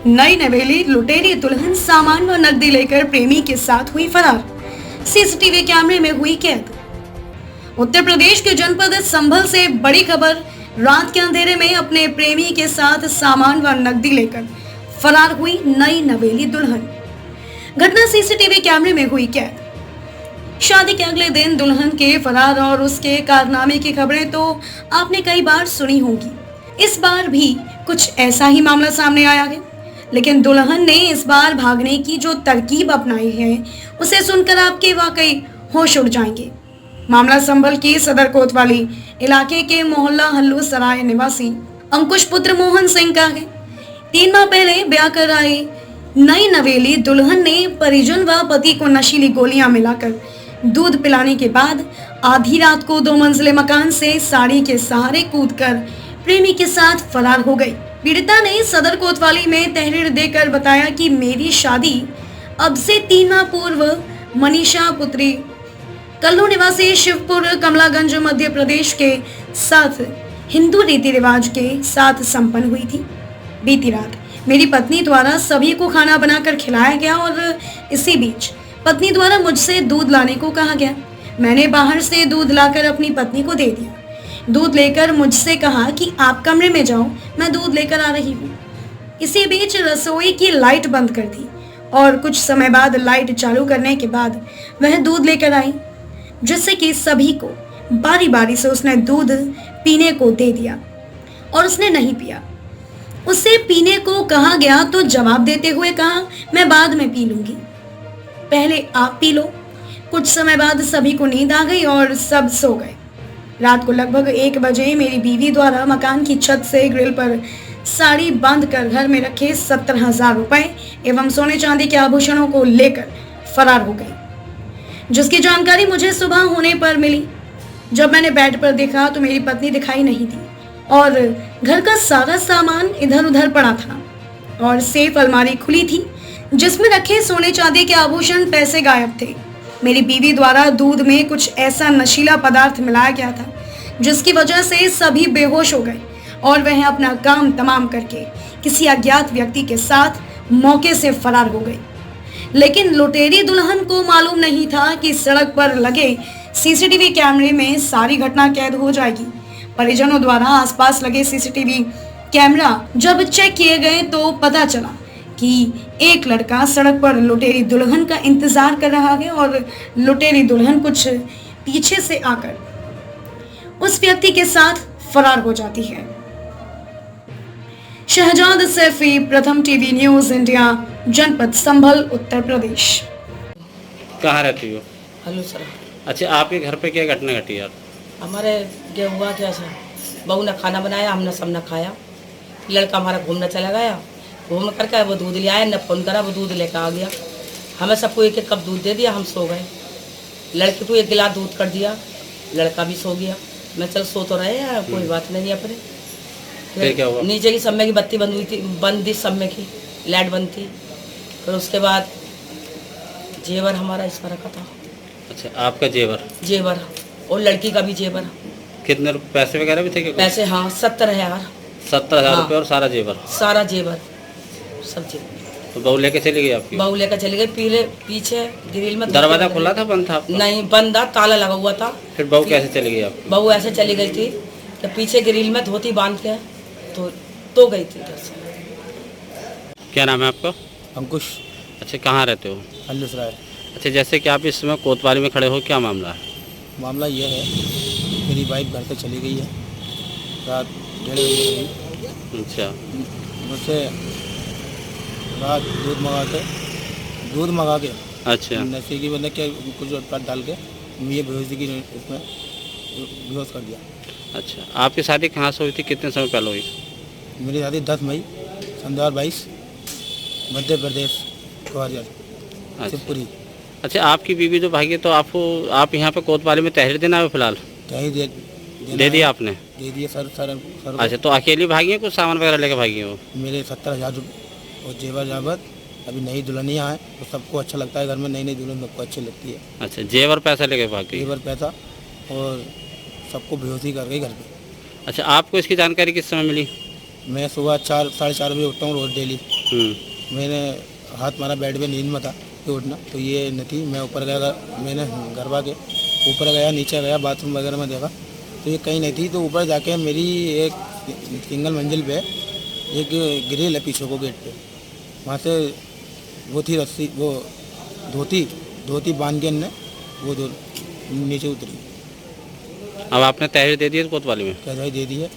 नई नवेली लुटेरी दुल्हन सामान व नकदी लेकर प्रेमी के साथ हुई फरार। सीसीटीवी कैमरे में हुई कैद। उत्तर प्रदेश के जनपद संभल से बड़ी खबर। रात के अंधेरे में अपने प्रेमी के साथ सामान व नकदी लेकर फरार हुई नई नवेली दुल्हन। घटना सीसीटीवी कैमरे में हुई कैद। शादी के अगले दिन दुल्हन के फरार और उसके कारनामे की खबरें तो आपने कई बार सुनी होगी। इस बार भी कुछ ऐसा ही मामला सामने आया है, लेकिन दुल्हन ने इस बार भागने की जो तरकीब अपनाई है उसे सुनकर आपके वाकई होश उड़ जाएंगे। मामला संभल की सदर कोतवाली इलाके के मोहल्ला हल्लू सराय निवासी अंकुश पुत्र मोहन सिंह का है। 3 माह पहले ब्याह कर आए नई नवेली दुल्हन ने परिजन व पति को नशीली गोलियां मिलाकर दूध पिलाने के बाद आधी रात को 2 मंजिले मकान से साड़ी के सहारे कूदकर प्रेमी के साथ फरार हो गई। पीड़िता ने सदर कोतवाली में तहरीर देकर बताया कि मेरी शादी अब से 3 माह पूर्व मनीषा पुत्री कल्लू निवासी शिवपुर कमलागंज मध्य प्रदेश के साथ हिंदू रीति रिवाज के साथ संपन्न हुई थी। बीती रात मेरी पत्नी द्वारा सभी को खाना बनाकर खिलाया गया और इसी बीच पत्नी द्वारा मुझसे दूध लाने को कहा गया। मैंने बाहर से दूध लाकर अपनी पत्नी को दे दिया। दूध लेकर मुझसे कहा कि आप कमरे में जाओ, मैं दूध लेकर आ रही हूँ। इसी बीच रसोई की लाइट बंद कर दी और कुछ समय बाद लाइट चालू करने के बाद वह दूध लेकर आई, जिससे कि सभी को बारी बारी से उसने दूध पीने को दे दिया और उसने नहीं पिया। उससे पीने को कहा गया तो जवाब देते हुए कहा, मैं बाद में पी लूंगी, पहले आप पी लो। कुछ समय बाद सभी को नींद आ गई और सब सो गए। रात को लगभग 1 बजे मेरी बीवी द्वारा मकान की छत से ग्रिल पर साड़ी बांधकर घर में रखे 70,000 रुपए एवं सोने चांदी के आभूषणों को लेकर फरार हो गई, जिसकी जानकारी मुझे सुबह होने पर मिली। जब मैंने बेड पर देखा तो मेरी पत्नी दिखाई नहीं दी और घर का सारा सामान इधर उधर पड़ा था और सेफ अलमारी खुली थी जिसमें रखे सोने चांदी के आभूषण, पैसे गायब थे। मेरी बीवी द्वारा दूध में कुछ ऐसा नशीला पदार्थ मिलाया गया था जिसकी वजह से सभी बेहोश हो गए और वह अपना काम तमाम करके किसी अज्ञात व्यक्ति के साथ मौके से फरार हो गई। लेकिन लुटेरी दुल्हन को मालूम नहीं था कि सड़क पर लगे सीसीटीवी कैमरे में सारी घटना कैद हो जाएगी। परिजनों द्वारा आसपास लगे सीसीटीवी कैमरा जब चेक किए गए तो पता चला कि एक लड़का सड़क पर लुटेरी दुल्हन का इंतजार कर रहा है और लुटेरी दुल्हन कुछ पीछे से आकर उस व्यक्ति के साथ फरार हो जाती है। शहजाद सैफी, प्रथम टीवी न्यूज इंडिया, जनपद संभल, उत्तर प्रदेश। कहाँ रहती हो? Hello sir. अच्छा, आपके घर पे क्या घटना घटी यार? हमारे क्या हुआ क्या सर, बहू ने खाना बनाया, हमने सब ने खाया। लड़का हमारा घूमने चला गया, घूम करके वो दूध ले आया, ने फ़ोन करा, वो दूध लेकर आ गया। हमें सबको 1-1 कप दूध दे दिया, हम सो गए। लड़के को 1 गिलास दूध कर दिया, लड़का भी सो गया। मैं चल सो तो रहे हैं, कोई बात नहीं। अपने फिर क्या हुआ? नीचे की सब में की बत्ती बंद हुई थी, बंद थी सब में की, लाइट बंद थी। फिर उसके बाद जेवर हमारा इस पर रखा था। अच्छा, आपका जेवर और लड़की का भी जेवर। कितने पैसे वगैरह भी थे क्या? पैसे हाँ 70,000। 70,000 हाँ। रुपये और सारा जेवर? सारा जेवर सब जेवर। तो बहू लेके चली गई आपकी? बहू लेकर चली गई। पीछे ग्रिल में दरवाजा खुला था, बंद था आपका? नहीं, बंद था, ताला लगा हुआ था। फिर बहू कैसे चली गई आपकी? बहू ऐसे चली गई थी कि पीछे ग्रिल में धोती बांध के तो गई थी इधर से। क्या नाम है आपका? अंकुश। अच्छा, कहाँ रहते हो? हल्लू सराय। अच्छा, जैसे कि आप इस समय कोतवाली में खड़े हो, क्या मामला है? मामला ये है, मेरी वाइफ घर से चली गई है, रात 1:30 बजे गई। अच्छा। मुझसे रात दूध मंगा के अच्छा। नशे की बंदे के कुछ उत्पाद डाल के मुझे बेहोशी की इसमें बेहोश कर दिया। अच्छा, आपकी शादी कहाँ से हुई थी, कितने समय पहले हुई? मेरी शादी 10 मई 2022 मध्य प्रदेश ग्वालियर शिवपुरी। अच्छा, आपकी बीवी जो भागी तो आप यहाँ पे कोतवाली में तहरीर देना है फिलहाल? तहरीर दे दिया आपने? दे दिया सर। अच्छा, तो अकेली भागी है, कुछ सामान वगैरह लेकर भागी है वो? मेरे 70,000 रुपये और जेवर जावत। अभी नई दुल्हनियाँ हैं तो सबको अच्छा लगता है, घर में नई दुल्हन सबको अच्छी लगती है। अच्छा, जेवर पैसा लेके भागी? जेवर पैसा और सबको बेहोशी कर गई घर पे। अच्छा, आपको इसकी जानकारी किस समय मिली? मैं सुबह 4 साढ़े 4 बजे उठता हूँ रोज़ डेली। मैंने हाथ मारा, बेड पे नींद में था कि उठना, तो ये नहीं थी। मैं ऊपर गया, मैंने गरबा के ऊपर गया, नीचे गया, बाथरूम वगैरह में देखा तो ये कहीं नहीं थी। तो ऊपर जाके मेरी एक सिंगल मंजिल पे एक ग्रिल है पीछे को गेट पे, वहाँ से वो थी रस्सी, वो धोती बांध के हमने वो नीचे उतरी। अब आपने तहरीर दे दी है कोतवाली में? क्या दे दी है।